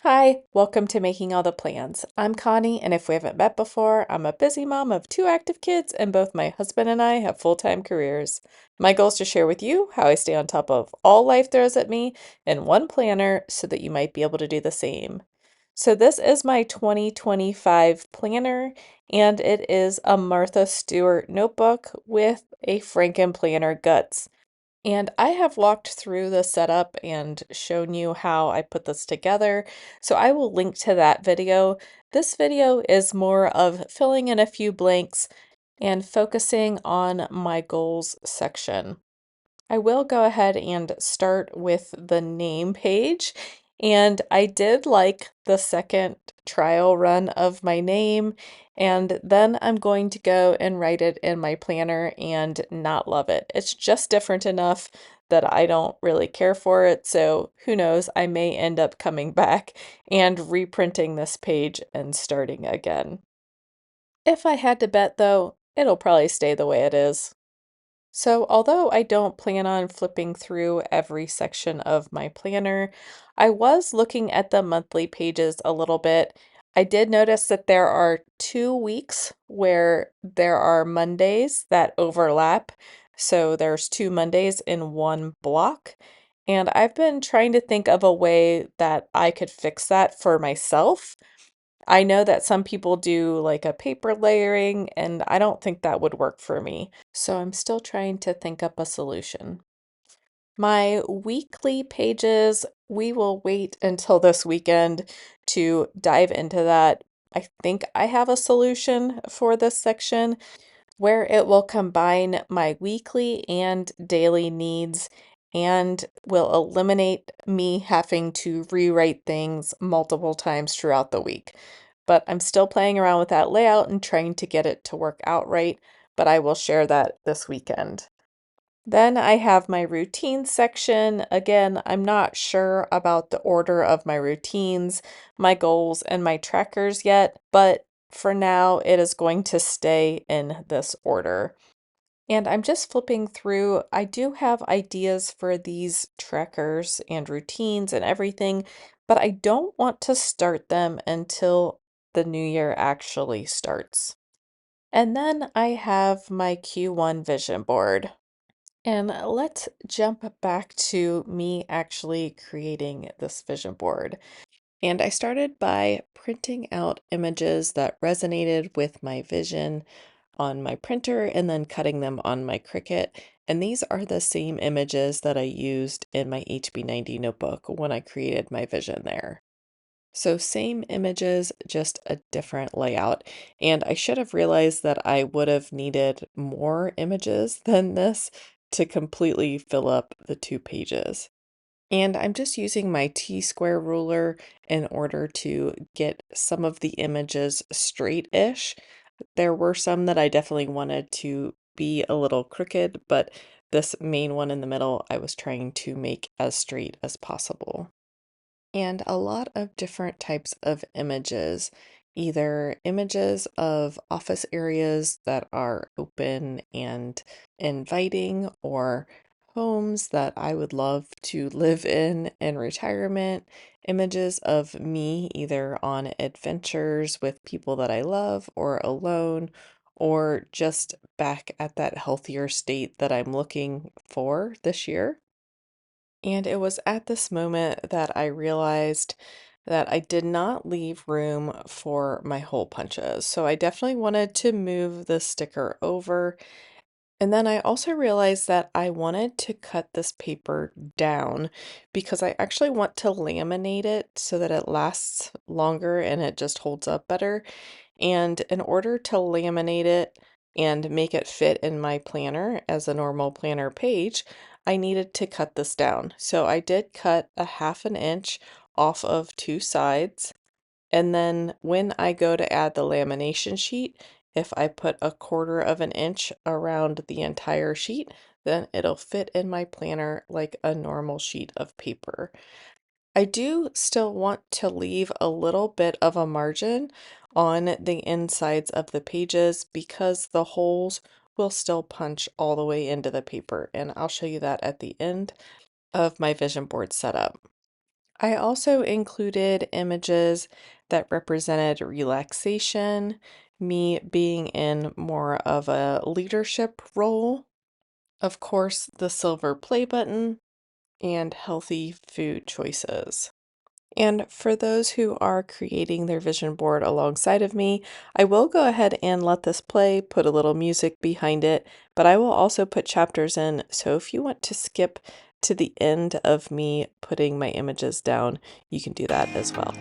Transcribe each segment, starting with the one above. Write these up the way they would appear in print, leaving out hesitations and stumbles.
Hi, welcome to Making All the Plans. I'm Connie, and if we haven't met before, I'm a busy mom of two active kids, and both my husband and I have full-time careers. My goal is to share with you how I stay on top of all life throws at me in one planner so that you might be able to do the same. So this is my 2025 planner, and it is a Martha Stewart notebook with a Frankenplanner guts. And I have walked through the setup and shown you how I put this together, so I will link to that video. This video is more of filling in a few blanks and focusing on my goals section. I will go ahead and start with the name page. And I did like the second trial run of my name. And then I'm going to go and write it in my planner and not love it. It's just different enough that I don't really care for it. So who knows, I may end up coming back and reprinting this page and starting again. If I had to bet though, it'll probably stay the way it is. So, although I don't plan on flipping through every section of my planner, I was looking at the monthly pages a little bit. I did notice that there are 2 weeks where there are Mondays that overlap. So, there's two Mondays in one block. And I've been trying to think of a way that I could fix that for myself. I know that some people do like a paper layering, and I don't think that would work for me. So I'm still trying to think up a solution. My weekly pages, we will wait until this weekend to dive into that. I think I have a solution for this section where it will combine my weekly and daily needs and will eliminate me having to rewrite things multiple times throughout the week. But I'm still playing around with that layout and trying to get it to work out right, but I will share that this weekend. Then I have my routine section. Again, I'm not sure about the order of my routines, my goals, and my trackers yet, but for now it is going to stay in this order. And I'm just flipping through. I do have ideas for these trackers and routines and everything, but I don't want to start them until the new year actually starts. And then I have my Q1 vision board. And let's jump back to me actually creating this vision board. And I started by printing out images that resonated with my vision on my printer and then cutting them on my Cricut. And these are the same images that I used in my HB90 notebook when I created my vision there. So same images, just a different layout. And I should have realized that I would have needed more images than this to completely fill up the two pages. And I'm just using my T-square ruler in order to get some of the images straight-ish. There were some that I definitely wanted to be a little crooked, but this main one in the middle, I was trying to make as straight as possible. And a lot of different types of images, either images of office areas that are open and inviting, or homes that I would love to live in retirement, images of me either on adventures with people that I love or alone, or just back at that healthier state that I'm looking for this year. And it was at this moment that I realized that I did not leave room for my hole punches. So I definitely wanted to move the sticker over. And then I also realized that I wanted to cut this paper down because I actually want to laminate it so that it lasts longer and it just holds up better. And in order to laminate it and make it fit in my planner as a normal planner page, I needed to cut this down. So I did cut a 1/2 inch off of two sides. And then when I go to add the lamination sheet, if I put 1/4 inch around the entire sheet, then it'll fit in my planner like a normal sheet of paper. I do still want to leave a little bit of a margin on the insides of the pages because the holes will still punch all the way into the paper, and I'll show you that at the end of my vision board setup. I also included images that represented relaxation, me being in more of a leadership role, of course, the silver play button, and healthy food choices. And for those who are creating their vision board alongside of me, I will go ahead and let this play, put a little music behind it, but I will also put chapters in. So if you want to skip to the end of me putting my images down, you can do that as well.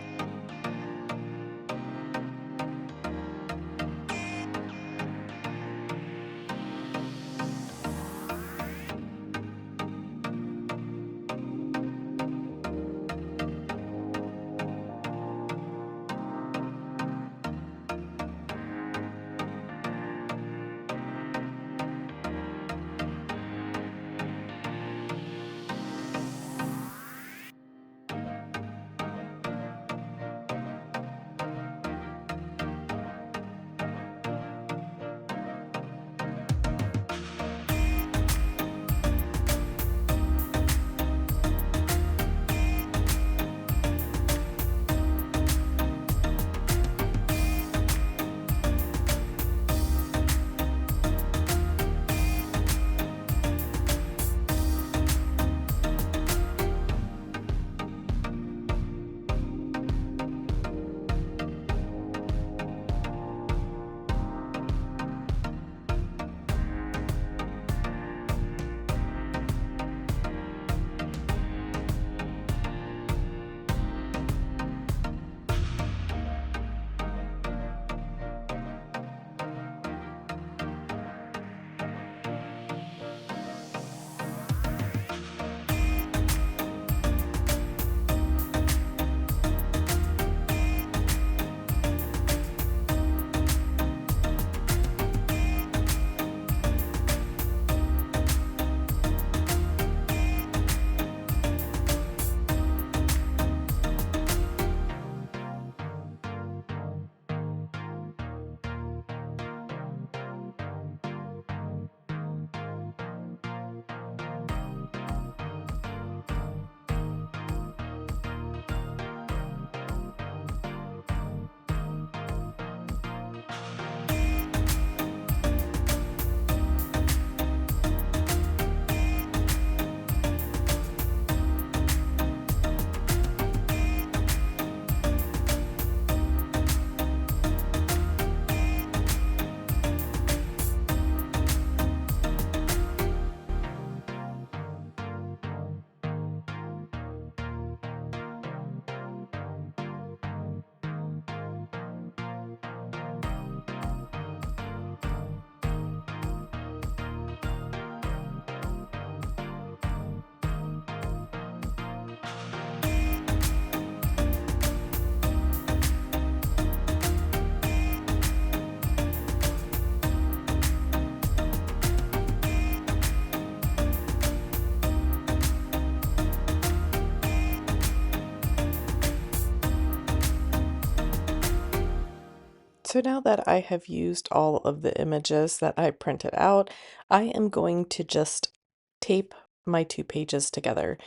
So now that I have used all of the images that I printed out, I am going to just tape my two pages together.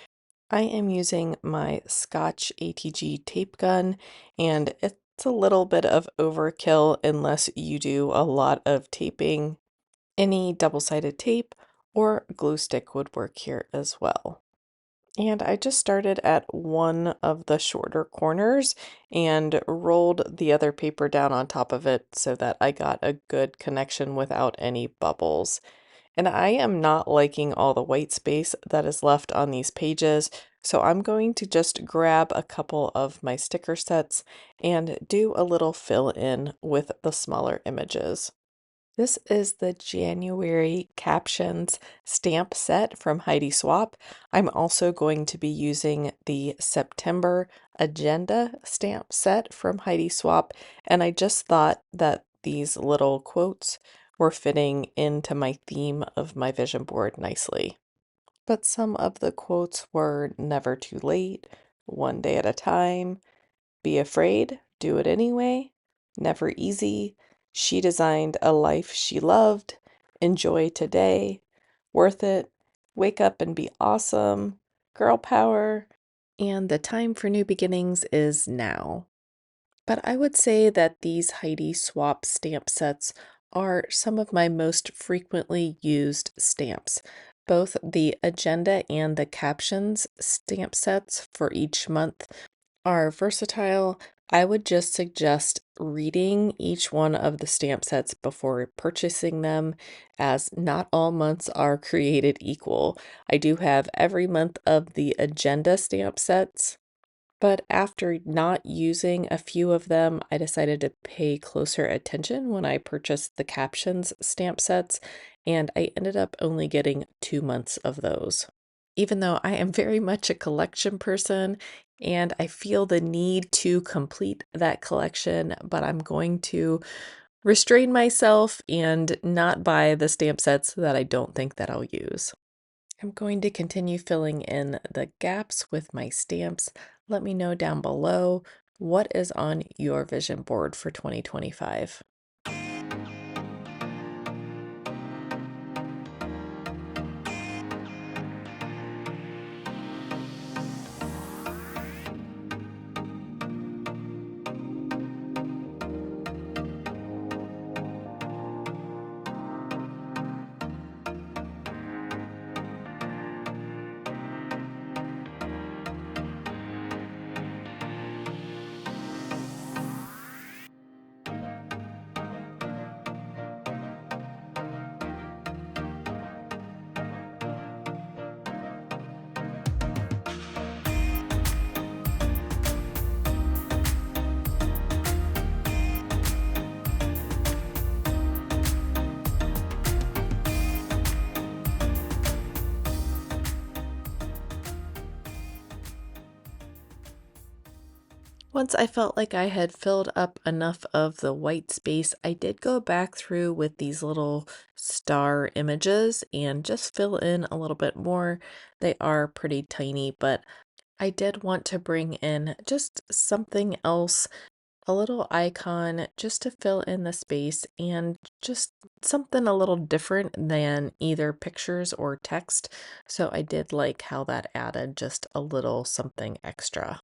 I am using my Scotch ATG tape gun, and it's a little bit of overkill unless you do a lot of taping. Any double-sided tape or glue stick would work here as well. And I just started at one of the shorter corners and rolled the other paper down on top of it so that I got a good connection without any bubbles. And I am not liking all the white space that is left on these pages, so I'm going to just grab a couple of my sticker sets and do a little fill in with the smaller images. This is the January captions stamp set from Heidi Swapp. I'm also going to be using the September agenda stamp set from Heidi Swapp, and I just thought that these little quotes were fitting into my theme of my vision board nicely. But some of the quotes were never too late, one day at a time, be afraid, do it anyway, never easy, she designed a life she loved, enjoy today, worth it, wake up and be awesome, girl power, and the time for new beginnings is now. But I would say that these Heidi swap stamp sets are some of my most frequently used stamps. Both the agenda and the captions stamp sets for each month are versatile. I would just suggest reading each one of the stamp sets before purchasing them, as not all months are created equal. I do have every month of the agenda stamp sets, but after not using a few of them, I decided to pay closer attention when I purchased the captions stamp sets, and I ended up only getting 2 months of those. Even though I am very much a collection person and I feel the need to complete that collection, but I'm going to restrain myself and not buy the stamp sets that I don't think that I'll use. I'm going to continue filling in the gaps with my stamps. Let me know down below what is on your vision board for 2025. Once I felt like I had filled up enough of the white space, I did go back through with these little star images and just fill in a little bit more. They are pretty tiny, but I did want to bring in just something else, a little icon just to fill in the space and just something a little different than either pictures or text. So I did like how that added just a little something extra.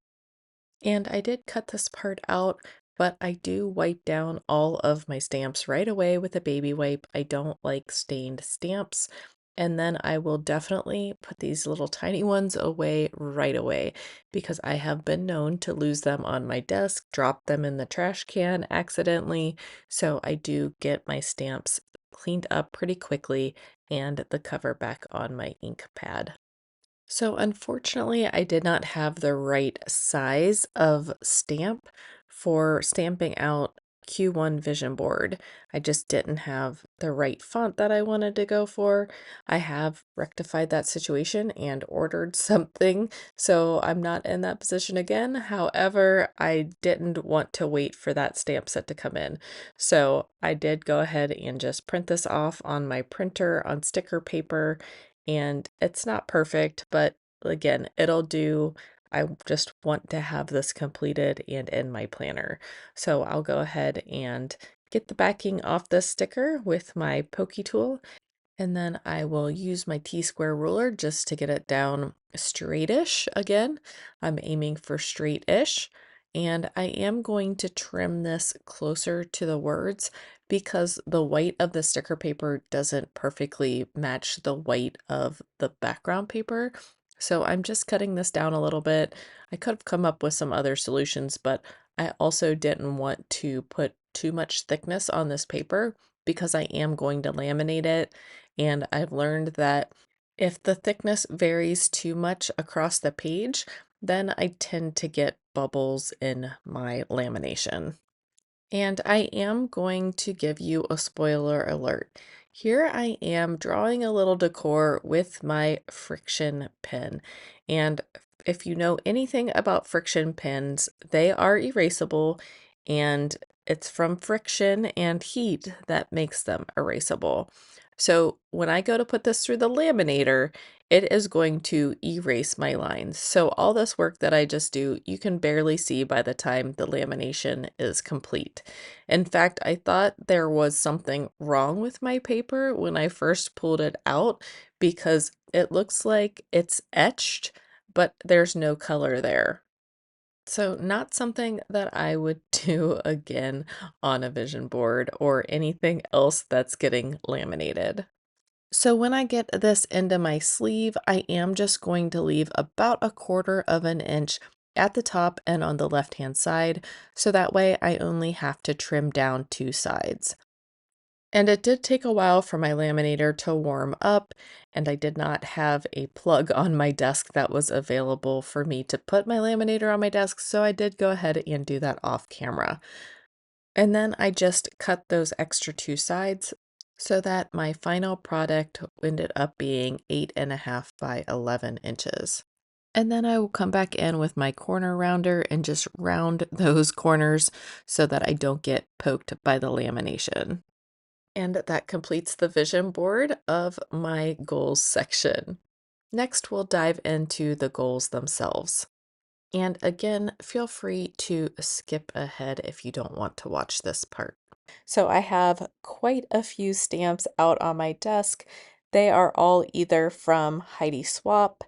And I did cut this part out, but I do wipe down all of my stamps right away with a baby wipe. I don't like stained stamps. And then I will definitely put these little tiny ones away right away because I have been known to lose them on my desk, drop them in the trash can accidentally. So I do get my stamps cleaned up pretty quickly and the cover back on my ink pad. So unfortunately, I did not have the right size of stamp for stamping out Q1 vision board. I just didn't have the right font that I wanted to go for. I have rectified that situation and ordered something, so I'm not in that position again. However, I didn't want to wait for that stamp set to come in. So I did go ahead and just print this off on my printer on sticker paper, and it's not perfect, but again, it'll do. I just want to have this completed and in my planner. So I'll go ahead and get the backing off this sticker with my pokey tool, and then I will use my T-square ruler just to get it down straightish again. I'm aiming for straight-ish. And I am going to trim this closer to the words because the white of the sticker paper doesn't perfectly match the white of the background paper. So I'm just cutting this down a little bit. I could have come up with some other solutions, but I also didn't want to put too much thickness on this paper because I am going to laminate it. And I've learned that if the thickness varies too much across the page, then I tend to get bubbles in my lamination. And I am going to give you a spoiler alert. Here I am drawing a little decor with my friction pen. And if you know anything about friction pens, they are erasable, and it's from friction and heat that makes them erasable. So when I go to put this through the laminator, it is going to erase my lines. So all this work that I just do, you can barely see by the time the lamination is complete. In fact, I thought there was something wrong with my paper when I first pulled it out because it looks like it's etched, but there's no color there. So not something that I would do again on a vision board or anything else that's getting laminated. So when I get this into my sleeve, I am just going to leave about 1/4 of an inch at the top and on the left-hand side, so that way I only have to trim down 2 sides. And it did take a while for my laminator to warm up, and I did not have a plug on my desk that was available for me to put my laminator on my desk, so I did go ahead and do that off camera. And then I just cut those extra 2 sides so that my final product ended up being 8.5 by 11 inches. And then I will come back in with my corner rounder and just round those corners so that I don't get poked by the lamination. And that completes the vision board of my goals section. Next, we'll dive into the goals themselves. And again, feel free to skip ahead if you don't want to watch this part. So I have quite a few stamps out on my desk. They are all either from Heidi Swap,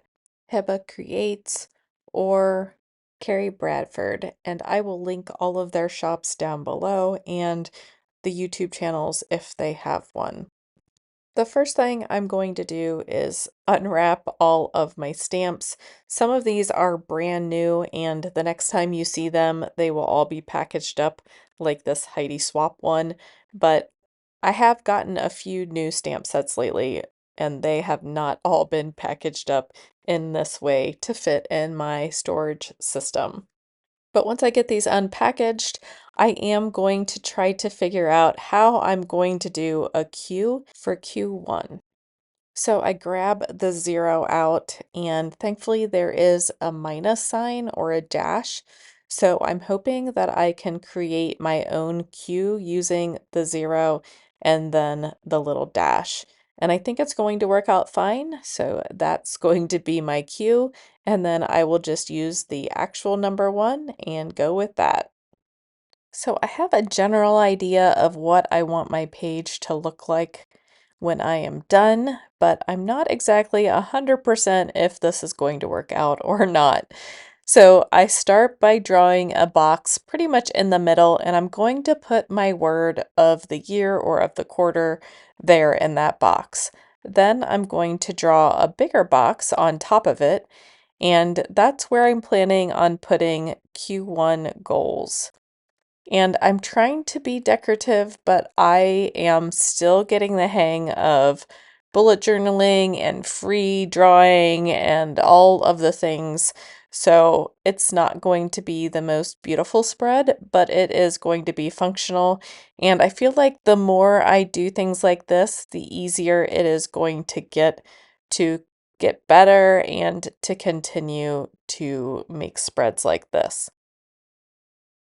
Heba Creates, or Carrie Bradford, and I will link all of their shops down below and the YouTube channels if they have one. The first thing I'm going to do is unwrap all of my stamps. Some of these are brand new, and the next time you see them, they will all be packaged up like this Heidi Swap one. But I have gotten a few new stamp sets lately, and they have not all been packaged up in this way to fit in my storage system. But once I get these unpackaged, I am going to try to figure out how I'm going to do a Q for Q1. So I grab the 0 out, and thankfully there is a minus sign or a dash. So I'm hoping that I can create my own Q using the 0 and then the little dash. And I think it's going to work out fine. So that's going to be my Q. And then I will just use the actual number 1 and go with that. So I have a general idea of what I want my page to look like when I am done, but I'm not exactly 100% if this is going to work out or not. So I start by drawing a box pretty much in the middle, and I'm going to put my word of the year or of the quarter there in that box. Then I'm going to draw a bigger box on top of it, and that's where I'm planning on putting Q1 goals. And I'm trying to be decorative, but I am still getting the hang of bullet journaling and free drawing and all of the things. So it's not going to be the most beautiful spread, but it is going to be functional. And I feel like the more I do things like this, the easier it is going to get better and to continue to make spreads like this.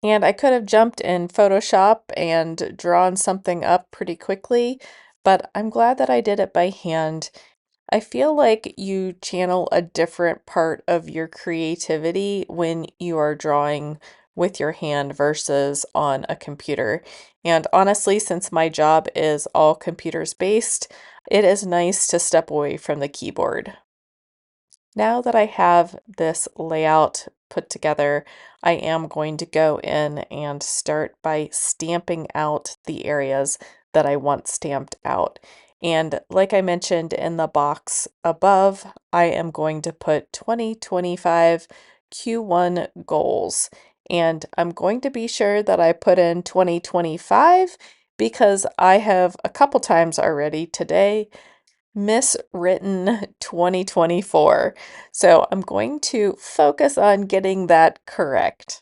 And I could have jumped in Photoshop and drawn something up pretty quickly, but I'm glad that I did it by hand. I feel like you channel a different part of your creativity when you are drawing with your hand versus on a computer. And honestly, since my job is all computers based, it is nice to step away from the keyboard. Now that I have this layout put together, I am going to go in and start by stamping out the areas that I want stamped out. And like I mentioned in the box above, I am going to put 2025 Q1 goals. And I'm going to be sure that I put in 2025 because I have a couple times already today miswritten 2024. So I'm going to focus on getting that correct.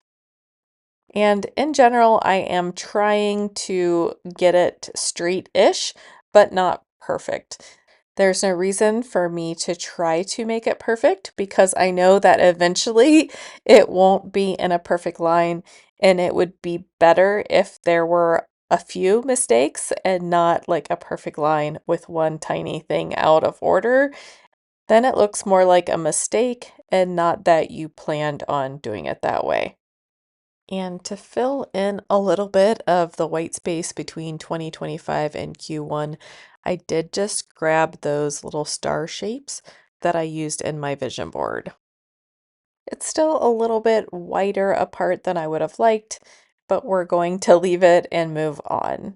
And in general, I am trying to get it straight-ish, but not perfect. There's no reason for me to try to make it perfect because I know that eventually it won't be in a perfect line, and it would be better if there were a few mistakes and not like a perfect line with one tiny thing out of order. Then it looks more like a mistake and not that you planned on doing it that way. And to fill in a little bit of the white space between 2025 and Q1, I did just grab those little star shapes that I used in my vision board. It's still a little bit wider apart than I would have liked, but we're going to leave it and move on.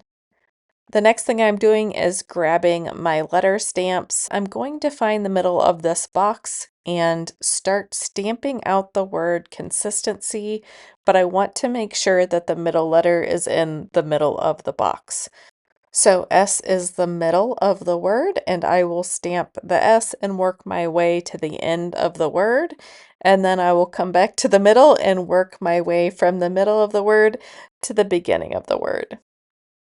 The next thing I'm doing is grabbing my letter stamps. I'm going to find the middle of this box and start stamping out the word consistency, but I want to make sure that the middle letter is in the middle of the box. So S is the middle of the word, and I will stamp the S and work my way to the end of the word. And then I will come back to the middle and work my way from the middle of the word to the beginning of the word.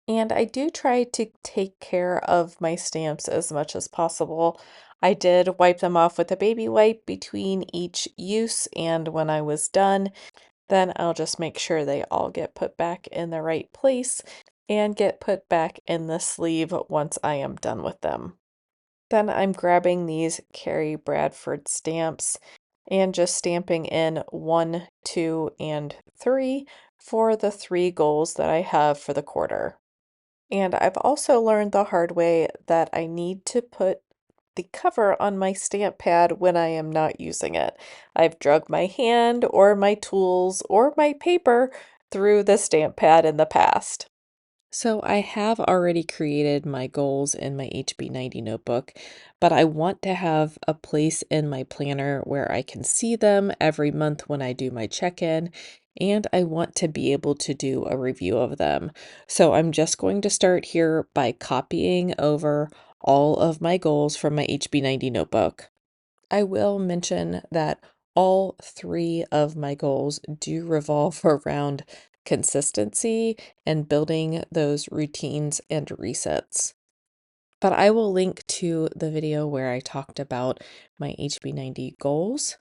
And I do try to take care of my stamps as much as possible. I did wipe them off with a baby wipe between each use, and when I was done, then I'll just make sure they all get put back in the right place and get put back in the sleeve once I am done with them. Then I'm grabbing these Carrie Bradford stamps and just stamping in 1, 2, and 3 for the 3 goals that I have for the quarter. And I've also learned the hard way that I need to put the cover on my stamp pad when I am not using it. I've drug my hand or my tools or my paper through the stamp pad in the past. So I have already created my goals in my HB90 notebook, but I want to have a place in my planner where I can see them every month when I do my check-in, and I want to be able to do a review of them. So I'm just going to start here by copying over all of my goals from my HB90 notebook. I will mention that all 3 of my goals do revolve around consistency and building those routines and resets. But I will link to the video where I talked about my HB90 goals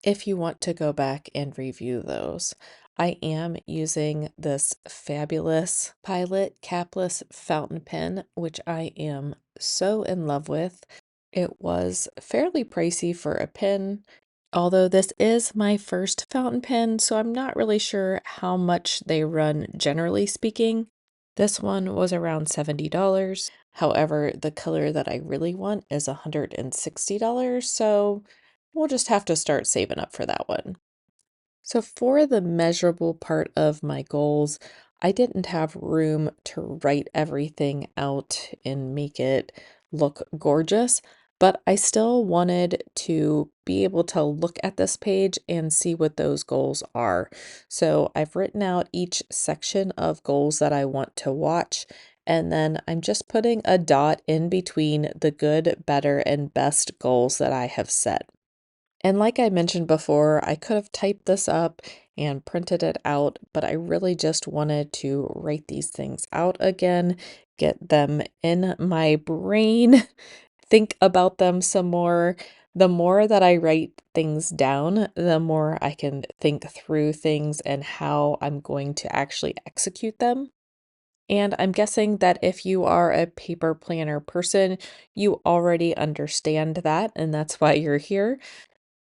if you want to go back and review those. I am using this fabulous Pilot capless fountain pen, which I am so in love with. It was fairly pricey for a pen, although this is my first fountain pen, so I'm not really sure how much they run generally speaking. This one was around $70. However, the color that I really want is $160, so we'll just have to start saving up for that one. So for the measurable part of my goals, I didn't have room to write everything out and make it look gorgeous, but I still wanted to be able to look at this page and see what those goals are. So I've written out each section of goals that I want to watch, and then I'm just putting a dot in between the good, better, and best goals that I have set. And like I mentioned before, I could have typed this up and printed it out, but I really just wanted to write these things out again, get them in my brain, think about them some more. The more that I write things down, the more I can think through things and how I'm going to actually execute them. And I'm guessing that if you are a paper planner person, you already understand that, and that's why you're here.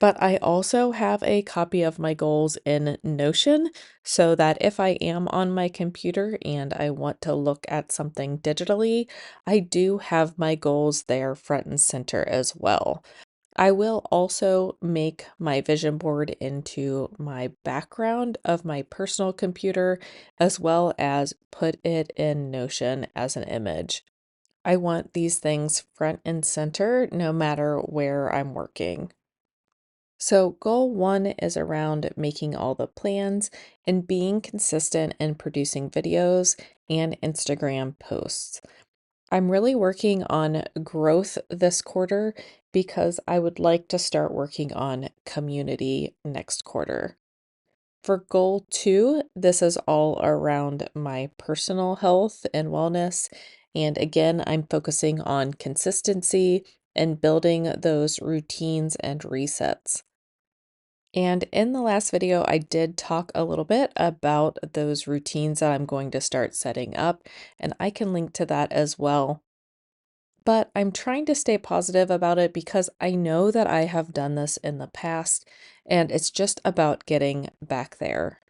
But I also have a copy of my goals in Notion so that if I am on my computer and I want to look at something digitally, I do have my goals there front and center as well. I will also make my vision board into my background of my personal computer as well as put it in Notion as an image. I want these things front and center no matter where I'm working. So, goal 1 is around making all the plans and being consistent in producing videos and Instagram posts. I'm really working on growth this quarter because I would like to start working on community next quarter. For goal 2, this is all around my personal health and wellness. And again, I'm focusing on consistency and building those routines and resets. And in the last video, I did talk a little bit about those routines that I'm going to start setting up, and I can link to that as well. But I'm trying to stay positive about it because I know that I have done this in the past, and it's just about getting back there.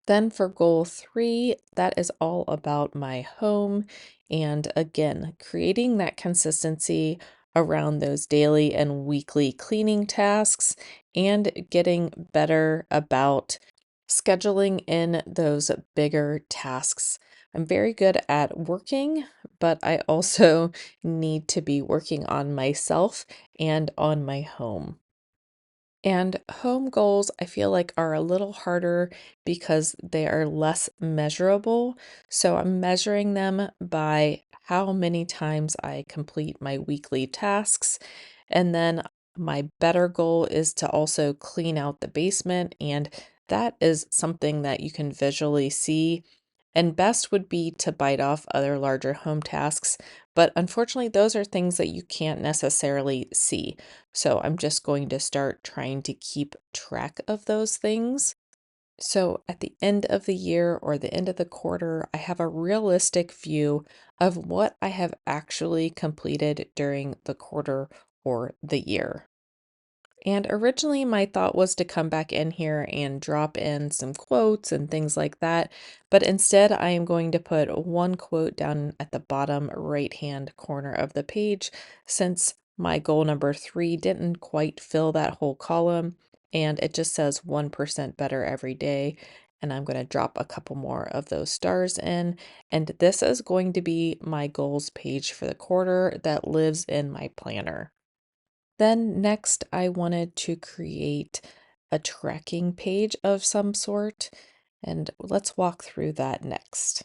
Then for goal 3, that is all about my home. And again, creating that consistency around those daily and weekly cleaning tasks and getting better about scheduling in those bigger tasks. I'm very good at working, but I also need to be working on myself and on my home. And home goals, I feel like, are a little harder because they are less measurable. So I'm measuring them by how many times I complete my weekly tasks. And then my better goal is to also clean out the basement. And that is something that you can visually see. And best would be to bite off other larger home tasks. But unfortunately, those are things that you can't necessarily see. So I'm just going to start trying to keep track of those things. So at the end of the year or the end of the quarter, I have a realistic view of what I have actually completed during the quarter or the year. And originally, my thought was to come back in here and drop in some quotes and things like that. But instead, I am going to put one quote down at the bottom right-hand corner of the page since my goal number 3 didn't quite fill that whole column. And it just says 1% better every day. And I'm going to drop a couple more of those stars in. And this is going to be my goals page for the quarter that lives in my planner. Then next, I wanted to create a tracking page of some sort, and let's walk through that next.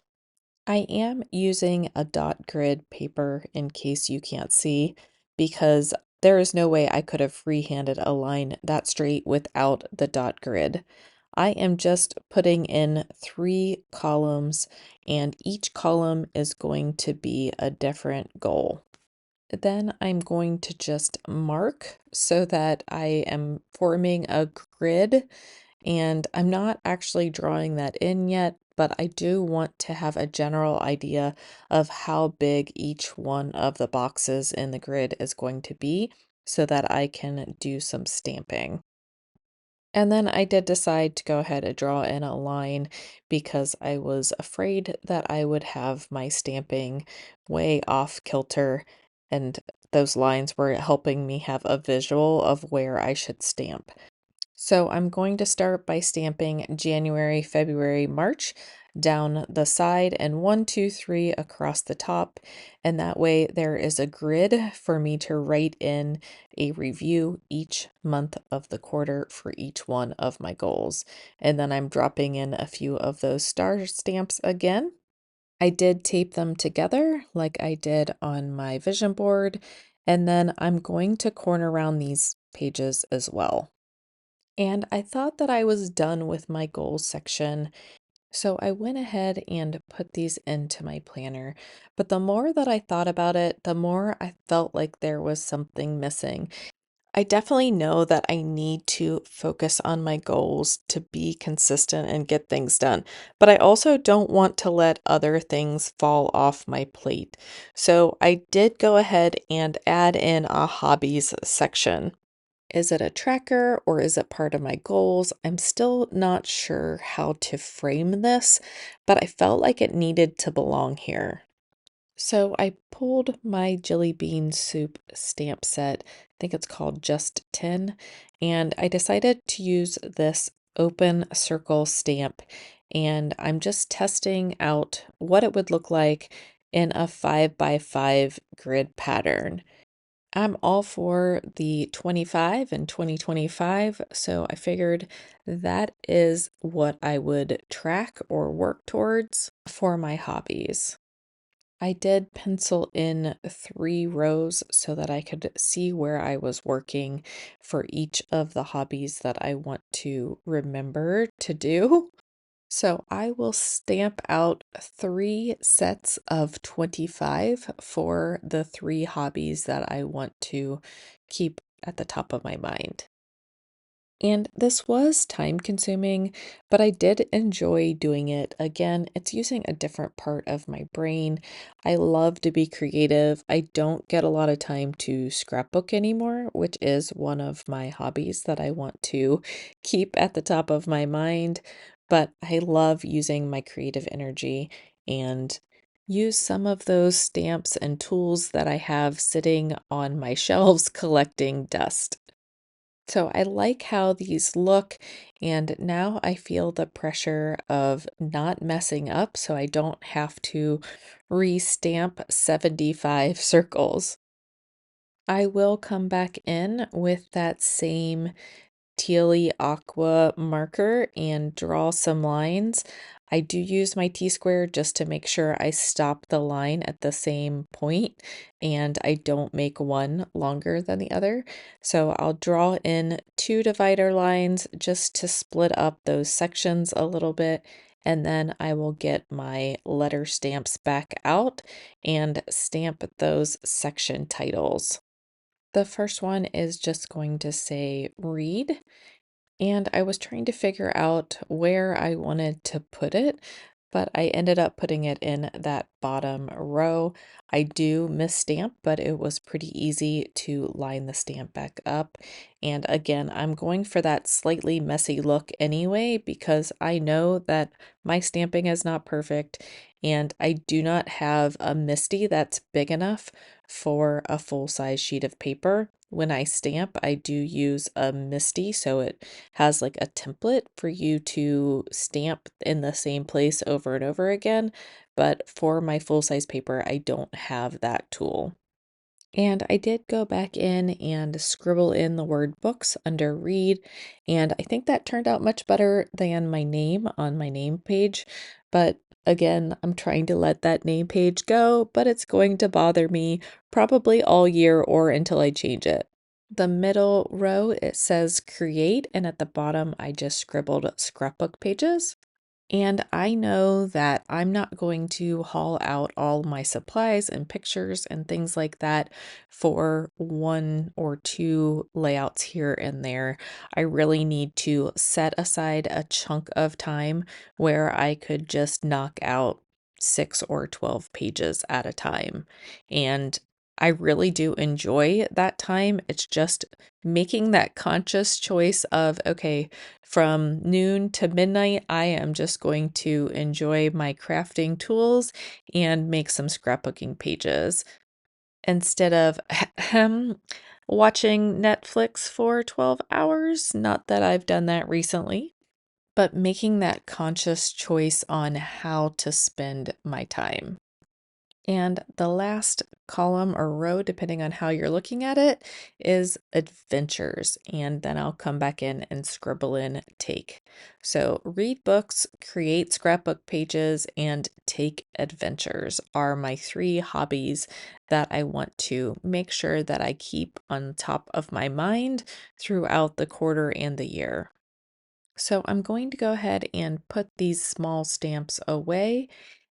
I am using a dot grid paper in case you can't see, because there is no way I could have freehanded a line that straight without the dot grid. I am just putting in 3 columns, and each column is going to be a different goal. Then I'm going to just mark so that I am forming a grid, and I'm not actually drawing that in yet, but I do want to have a general idea of how big each one of the boxes in the grid is going to be so that I can do some stamping. And then I did decide to go ahead and draw in a line because I was afraid that I would have my stamping way off kilter, and those lines were helping me have a visual of where I should stamp. So I'm going to start by stamping January, February, March down the side and 1, 2, 3 across the top. And that way there is a grid for me to write in a review each month of the quarter for each one of my goals. And then I'm dropping in a few of those star stamps again. I did tape them together like I did on my vision board. And then I'm going to corner around these pages as well. And I thought that I was done with my goals section, so I went ahead and put these into my planner. But the more that I thought about it, the more I felt like there was something missing. I definitely know that I need to focus on my goals to be consistent and get things done, but I also don't want to let other things fall off my plate. So I did go ahead and add in a hobbies section. Is it a tracker or is it part of my goals? I'm still not sure how to frame this, but I felt like it needed to belong here. So I pulled my jelly bean soup stamp set, I think it's called Just 10, and I decided to use this open circle stamp, and I'm just testing out what it would look like in a 5 by 5 grid pattern. I'm all for the 25 and 2025, so I figured that is what I would track or work towards for my hobbies. I did pencil in 3 rows so that I could see where I was working for each of the hobbies that I want to remember to do. So I will stamp out 3 sets of 25 for the 3 hobbies that I want to keep at the top of my mind. And this was time consuming, but I did enjoy doing it. Again, it's using a different part of my brain. I love to be creative. I don't get a lot of time to scrapbook anymore, which is one of my hobbies that I want to keep at the top of my mind. But I love using my creative energy, and use some of those stamps and tools that I have sitting on my shelves collecting dust. So I like how these look, and now I feel the pressure of not messing up so I don't have to re-stamp 75 circles. I will come back in with that same tealy aqua marker and draw some lines. I do use my T-square just to make sure I stop the line at the same point and I don't make one longer than the other. So I'll draw in two divider lines just to split up those sections a little bit. And then I will get my letter stamps back out and stamp those section titles. The first one is just going to say read, and I was trying to figure out where I wanted to put it, but I ended up putting it in that bottom row. I do miss stamp, but it was pretty easy to line the stamp back up. And again, I'm going for that slightly messy look anyway, because I know that my stamping is not perfect, and I do not have a MISTI that's big enough for a full-size sheet of paper. When I stamp, I do use a MISTI, so it has like a template for you to stamp in the same place over and over again. But for my full-size paper, I don't have that tool. And I did go back in and scribble in the word books under read, and I think that turned out much better than my name on my name page. But again, I'm trying to let that name page go, but it's going to bother me probably all year or until I change it. The middle row, it says create, and at the bottom, I just scribbled scrapbook pages. And I know that I'm not going to haul out all my supplies and pictures and things like that for one or two layouts here and there. I really need to set aside a chunk of time where I could just knock out 6 or 12 pages at a time. And I really do enjoy that time. It's just making that conscious choice of, okay, from noon to midnight, I am just going to enjoy my crafting tools and make some scrapbooking pages instead of watching Netflix for 12 hours. Not that I've done that recently, but making that conscious choice on how to spend my time. And the last column or row, depending on how you're looking at it, is adventures. And then I'll come back in and scribble in take. So read books, create scrapbook pages, and take adventures are my three hobbies that I want to make sure that I keep on top of my mind throughout the quarter and the year. So I'm going to go ahead and put these small stamps away,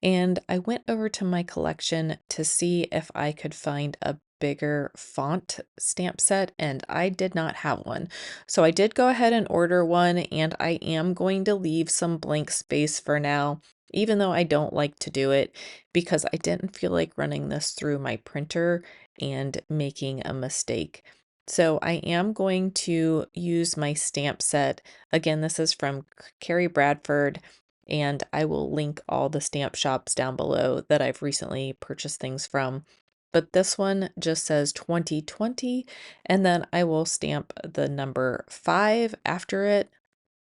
and I went over to my collection to see if I could find a bigger font stamp set, and I did not have one. So I did go ahead and order one, and I am going to leave some blank space for now, even though I don't like to do it because I didn't feel like running this through my printer and making a mistake. So I am going to use my stamp set. Again, this is from Carrie Bradford, and I will link all the stamp shops down below that I've recently purchased things from. But this one just says 2020, and then I will stamp the number 5 after it.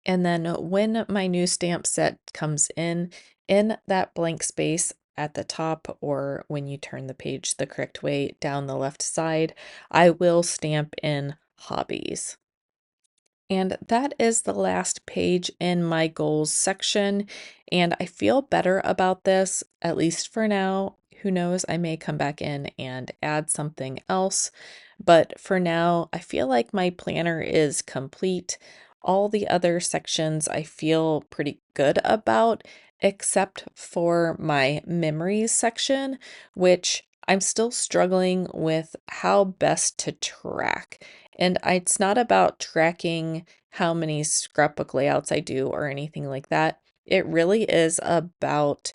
And then when my new stamp set comes in that blank space at the top, or when you turn the page the correct way down the left side, I will stamp in hobbies. And that is the last page in my goals section. And I feel better about this, at least for now. Who knows, I may come back in and add something else. But for now, I feel like my planner is complete. All the other sections I feel pretty good about, except for my memories section, which I'm still struggling with how best to track. And it's not about tracking how many scrapbook layouts I do or anything like that. It really is about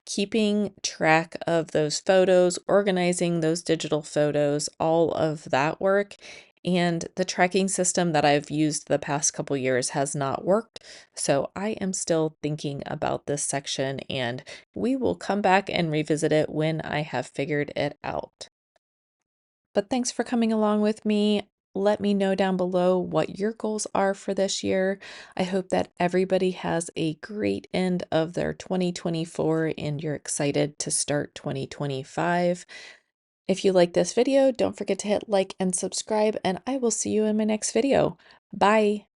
keeping track of those photos, organizing those digital photos, all of that work. And the tracking system that I've used the past couple years has not worked. So I am still thinking about this section, and we will come back and revisit it when I have figured it out. But thanks for coming along with me. Let me know down below what your goals are for this year. I hope that everybody has a great end of their 2024 and you're excited to start 2025. If you like this video, don't forget to hit like and subscribe, and I will see you in my next video. Bye.